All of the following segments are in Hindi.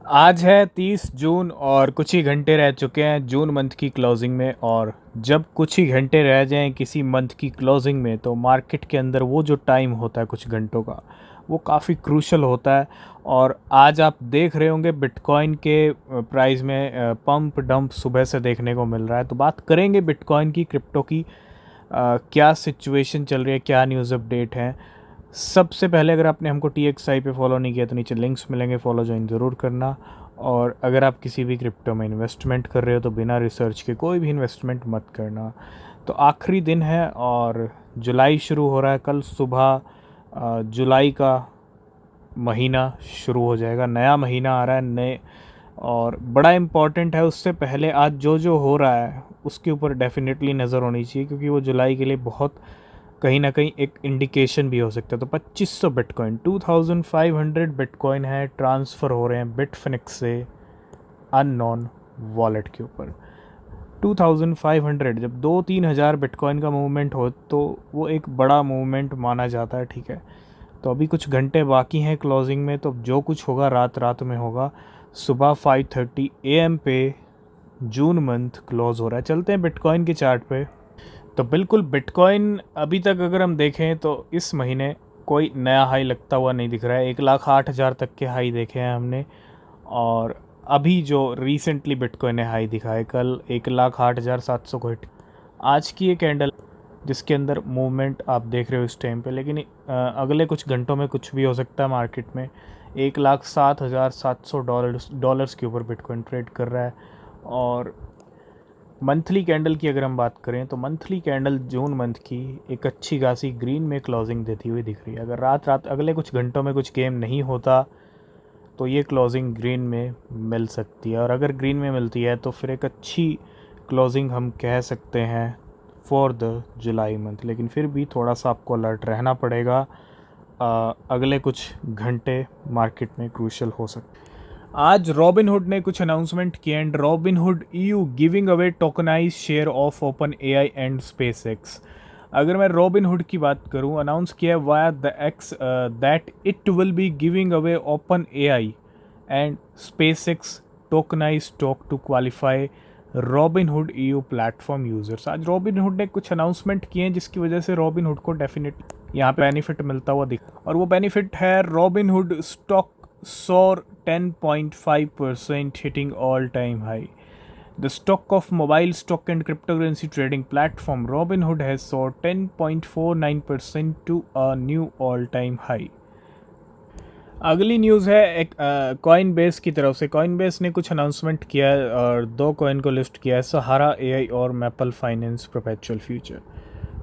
आज है 30 जून और कुछ ही घंटे रह चुके हैं जून मंथ की क्लोजिंग में। और जब कुछ ही घंटे रह जाएं किसी मंथ की क्लोजिंग में तो मार्केट के अंदर वो जो टाइम होता है कुछ घंटों का, वो काफ़ी क्रूशल होता है। और आज आप देख रहे होंगे बिटकॉइन के प्राइस में पंप डंप सुबह से देखने को मिल रहा है। तो बात करेंगे बिटकॉइन की, क्रिप्टो की, क्या सिचुएशन चल रही है, क्या न्यूज़ अपडेट है। सबसे पहले अगर आपने हमको TXI पे फॉलो नहीं किया तो नीचे लिंक्स मिलेंगे, फॉलो ज्वाइन ज़रूर करना। और अगर आप किसी भी क्रिप्टो में इन्वेस्टमेंट कर रहे हो तो बिना रिसर्च के कोई भी इन्वेस्टमेंट मत करना। तो आखिरी दिन है और जुलाई शुरू हो रहा है। कल सुबह जुलाई का महीना शुरू हो जाएगा, नया महीना आ रहा है नए, और बड़ा इम्पॉर्टेंट है। उससे पहले आज जो जो हो रहा है उसके ऊपर डेफिनेटली नज़र होनी चाहिए, क्योंकि वो जुलाई के लिए बहुत कहीं ना कहीं एक इंडिकेशन भी हो सकता है। तो 2500 बिटकॉइन, 2500 बिटकॉइन है, ट्रांसफ़र हो रहे हैं बिटफिनिक्स से अननोन वॉलेट के ऊपर। 2500 जब 2-3 हज़ार बिटकॉइन का मूवमेंट हो तो वो एक बड़ा मूवमेंट माना जाता है, ठीक है। तो अभी कुछ घंटे बाकी हैं क्लोजिंग में, तो जो कुछ होगा रात रात में होगा। सुबह 5:30 AM पे जून मंथ क्लोज हो रहा है। चलते हैं बिटकॉइन के चार्ट पे। तो बिल्कुल बिटकॉइन अभी तक अगर हम देखें तो इस महीने कोई नया हाई लगता हुआ नहीं दिख रहा है। 1,08,000 तक के हाई देखे हैं हमने, और अभी जो रिसेंटली बिटकॉइन ने हाई दिखाए कल 1,08,700 को हिट। आज की ये कैंडल जिसके अंदर मूवमेंट आप देख रहे हो इस टाइम पे, लेकिन अगले कुछ घंटों में कुछ भी हो सकता है मार्केट में। 1,07,700 डॉलर्स के ऊपर बिटकॉइन ट्रेड कर रहा है। और मंथली कैंडल की अगर हम बात करें तो मंथली कैंडल जून मंथ की एक अच्छी खासी ग्रीन में क्लोजिंग देती हुई दिख रही है। अगर रात रात अगले कुछ घंटों में कुछ गेम नहीं होता तो ये क्लोजिंग ग्रीन में मिल सकती है, और अगर ग्रीन में मिलती है तो फिर एक अच्छी क्लोजिंग हम कह सकते हैं फॉर द जुलाई मंथ। लेकिन फिर भी थोड़ा सा आपको अलर्ट रहना पड़ेगा, अगले कुछ घंटे मार्केट में क्रूशल हो सकते हैं। आज रॉबिनहुड ने कुछ अनाउंसमेंट किए and Robinhood EU giving away tokenize share of open AI and SpaceX। अगर मैं रॉबिनहुड की बात करूं, अनाउंस किया via the X that it will be giving away open AI and SpaceX tokenize stock to qualify Robinhood EU platform users. आज रॉबिनहुड ने कुछ अनाउंसमेंट किए हैं जिसकी वजह से रॉबिनहुड को डेफिनेट यहाँ पे बेनिफिट मिलता हुआ दिख, और वो बेनिफिट है Robin Hood stock soar 10.5%, hitting all-time high. The stock of mobile stock and cryptocurrency trading platform Robinhood has soared 10.49% to a new all-time high. अगली न्यूज़ है एक कॉइन बेस की तरफ से। कॉइन बेस ने कुछ अनाउंसमेंट किया है और दो कॉइन को लिस्ट किया है, सहारा AI और maple finance perpetual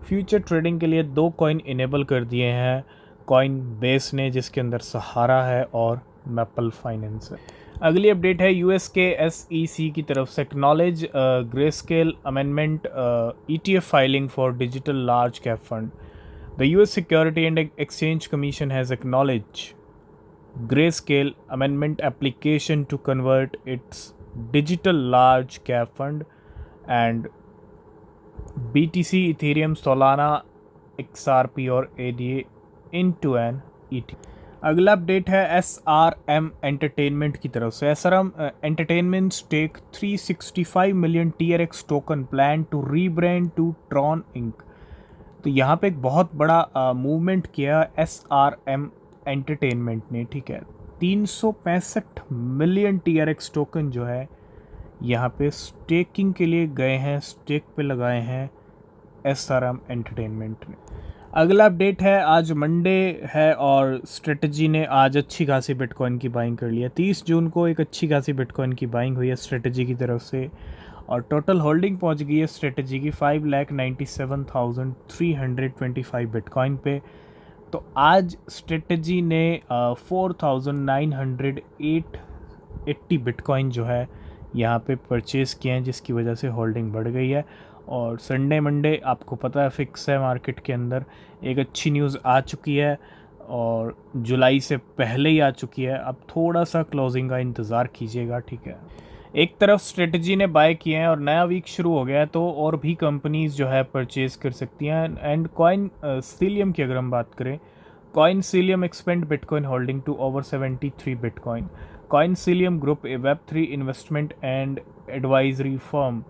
future trading के लिए दो कॉइन इनेबल कर दिए हैं कॉइन बेस ने, जिसके अंदर सहारा है और मैपल फाइनेंस है। अगली अपडेट है US के SEC की तरफ से acknowledge greyscale amendment ETF filing for digital large cap fund. The US Security and Exchange Commission has acknowledged Grayscale amendment application to convert its digital large cap fund and BTC, Ethereum, Solana, XRP और ADA into an ETF। अगला अपडेट है SRM एंटरटेनमेंट की तरफ से। SRM entertainment take 365 million TRX token plan to rebrand to Tron Inc. तो यहाँ पे एक बहुत बड़ा मूवमेंट किया SRM एंटरटेनमेंट ने, ठीक है। 365 मिलियन TRX टोकन जो है यहाँ पे स्टेकिंग के लिए गए हैं, स्टेक पे लगाए हैं SRM एंटरटेनमेंट ने। अगला अपडेट है, आज मंडे है और स्ट्रेटजी ने आज अच्छी खासी बिटकॉइन की बाइंग कर लिया। 30 जून को एक अच्छी खासी बिटकॉइन की बाइंग हुई है स्ट्रेटजी की तरफ से, और टोटल होल्डिंग पहुंच गई है स्ट्रेटजी की 5,97,325 बिटकॉइन पे। तो आज स्ट्रेटजी ने 4,980 बिटकॉइन जो है यहाँ पे परचेज़ किए हैं, जिसकी वजह से होल्डिंग बढ़ गई है। और संडे मंडे आपको पता है फिक्स है मार्केट के अंदर। एक अच्छी न्यूज़ आ चुकी है और जुलाई से पहले ही आ चुकी है। अब थोड़ा सा क्लोजिंग का इंतज़ार कीजिएगा, ठीक है। एक तरफ स्ट्रेटजी ने बाय किए हैं और नया वीक शुरू हो गया है, तो और भी कंपनीज़ जो है परचेज़ कर सकती हैं। एंड कॉइन सीलियम की अगर हम बात करें Coincilium expand Bitcoin holding to over 73 Bitcoin. Coincilium Group, a Web3 investment and advisory firm,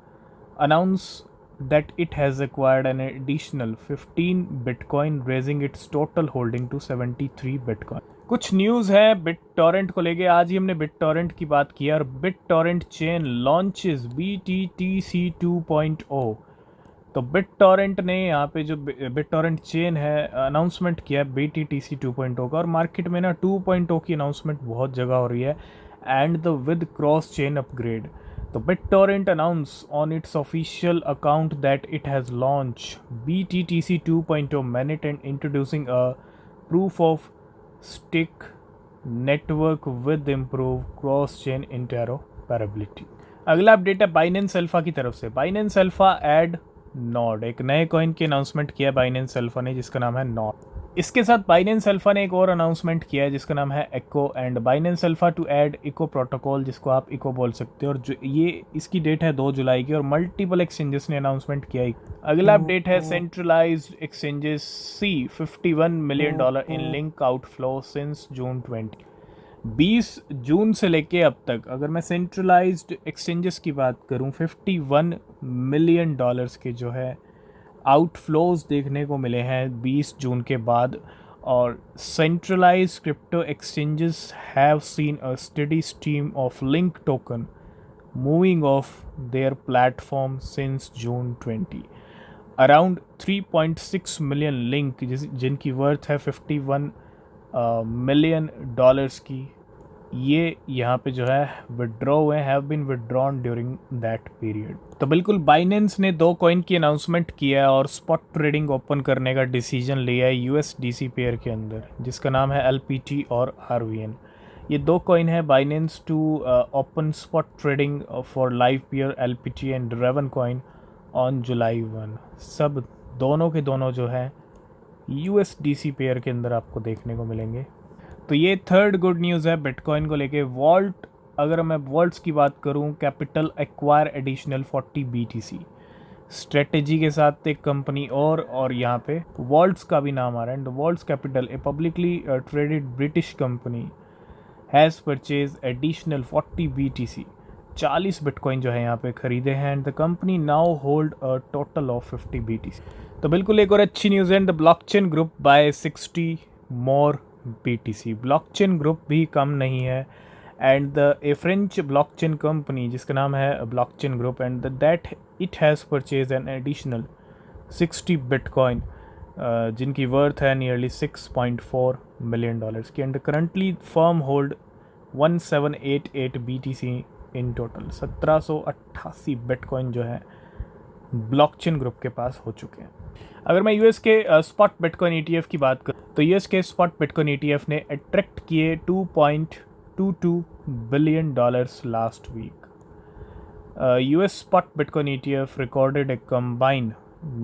announced that it has acquired an additional 15 Bitcoin, raising its total holding to 73 Bitcoin. कुछ न्यूज़ है बिट टॉरेंट को लेके। आज ही हमने बिट टॉरेंट की बात की और bit torrent chain launches BTTC 2.0। तो बिट टॉरेंट ने यहाँ पे जो बिट टॉरेंट चेन है अनाउंसमेंट किया है BTTC 2.0 का, और मार्केट में ना 2.0 की अनाउंसमेंट बहुत जगह हो रही है and the with cross chain upgrade. तो BitTorrent announced on its official account that it has launched BTTC 2.0 mainnet and introducing a proof of stake network with improved cross-chain interoperability। अगला अपडेट है बाइनेंस अल्फा की तरफ से। बाइनेंस अल्फा एड नॉड, एक नए कॉइन की अनाउंसमेंट किया है बाइनेंस अल्फा ने जिसका नाम है नॉड। इसके साथ बाइनेंस अल्फा ने एक और अनाउंसमेंट किया है जिसका नाम है Echo and Binance Alpha to add Echo protocol, जिसको आप इको बोल सकते हो। और जो ये इसकी डेट है 2 जुलाई की और मल्टीपल एक्सचेंजेस ने अनाउंसमेंट किया है। अगला अपडेट है centralized exchanges see $51 million in link outflow since June 20 जून से लेके अब तक। अगर मैं सेंट्रलाइज्ड एक्सचेंजेस की बात करूं, $51 मिलियन के जो है आउटफ्लोज देखने को मिले हैं 20 जून के बाद। और centralised crypto exchanges have seen a study stream of link token moving of their platform since June 20। Around 3.6 million link जिनकी वर्थ है $51 मिलियन की, ये यहाँ पे जो है विड्रॉ हुए, have been withdrawn during that period. तो बिल्कुल बाइनेंस ने 2 कॉइन की अनाउंसमेंट किया है और स्पॉट ट्रेडिंग ओपन करने का डिसीजन लिया है USDC पेयर के अंदर जिसका नाम है LPT और RVN। ये 2 कॉइन है Binance to open spot trading for live pair LPT and Drevan coin on July 1। सब दोनों के दोनों जो है USDC पेयर के अंदर आपको देखने को मिलेंगे। तो ये थर्ड गुड न्यूज़ है बिटकॉइन को लेके। वॉल्ट, अगर मैं वॉल्ट्स की बात करूं, capital acquire additional 40 BTC strategy के साथ एक कंपनी और यहाँ पे वॉल्ट्स का भी नाम आ रहा है। And vaults capital, A publicly traded British company, has purchase additional 40 BTC 40 bitcoin जो है यहाँ पे खरीदे हैं। And the company now hold a total of 50 BTC। तो बिल्कुल एक और अच्छी न्यूज़ है। And the blockchain group by 60 more BTC। Blockchain group भी कम नहीं है and A French blockchain company जिसका नाम है blockchain group and that it has purchase an additional 60 bitcoin जिनकी वर्थ है नियरली $6.4 मिलियन की। And currently firm hold 1788 BTC in total. 1788 bitcoin जो है ब्लॉकचेन ग्रुप के पास हो चुके हैं। अगर मैं यूएस के स्पॉट बिटकॉइन ETF की बात करूँ तो यूएस के स्पॉट बिटकॉइन ETF ने अट्रैक्ट किए $2.22 billion last week. US spot bitcoin ETF recorded a combined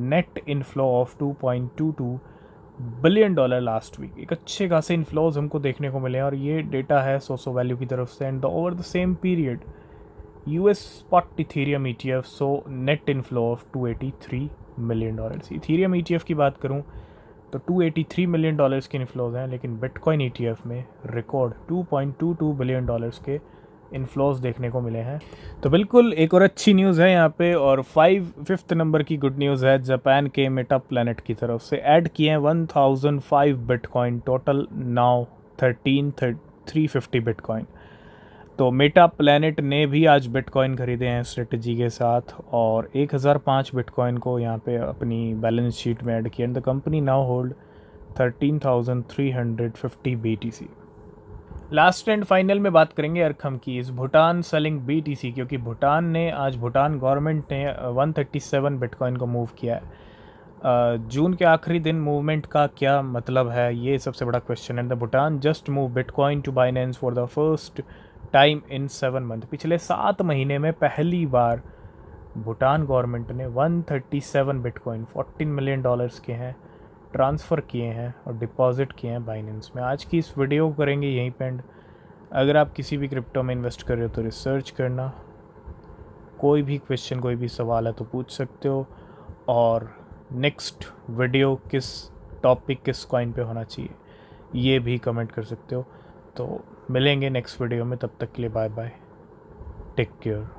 net inflow of $2.22 billion last week. एक अच्छे खासे इनफ्लोज हमको देखने को मिले और ये डेटा है सोसो वैल्यू की तरफ से। And over the same period US spot Ethereum ETF so net inflow of $283 million. Ethereum ETF की बात करूं तो $283 मिलियन के इनफ्लोज हैं, लेकिन बिटकॉइन ETF में रिकॉर्ड $2.22 बिलियन के इनफ्लोज देखने को मिले हैं। तो बिल्कुल एक और अच्छी न्यूज़ है यहाँ पे। और 5th नंबर की गुड न्यूज़ है जापान के मेटा प्लैनेट की तरफ से। ऐड किए हैं 1005 बिटकॉइन, टोटल नाउ 13,350 बिटकॉइन। तो मेटा प्लैनेट ने भी आज बिटकॉइन खरीदे हैं स्ट्रेटजी के साथ और 1005 बिटकॉइन को यहाँ पे अपनी बैलेंस शीट में ऐड किया। And the company now hold 13,350 BTC। Last and final में बात करेंगे अरखम की इस भूटान सेलिंग BTC, क्योंकि भूटान गवर्नमेंट ने 137 बिटकॉइन को मूव किया है। जून के आखिरी दिन मूवमेंट का क्या मतलब है, ये सबसे बड़ा क्वेश्चन है। The Bhutan just move bitcoin to Binance for the first time in 7 month. पिछले 7 महीने में पहली बार भूटान गवर्नमेंट ने 137 बिटकॉइन $14 मिलियन के हैं ट्रांसफ़र किए हैं और डिपॉजिट किए हैं बाइनेंस में। आज की इस वीडियो को करेंगे यहीं पे एंड। अगर आप किसी भी क्रिप्टो में इन्वेस्ट कर रहे हो तो रिसर्च करना, कोई भी क्वेश्चन कोई भी सवाल है तो पूछ सकते हो। और नेक्स्ट वीडियो किस टॉपिक किस कॉइन पे होना चाहिए ये भी कमेंट कर सकते हो। तो मिलेंगे नेक्स्ट वीडियो में, तब तक के लिए बाय बाय, टेक केयर।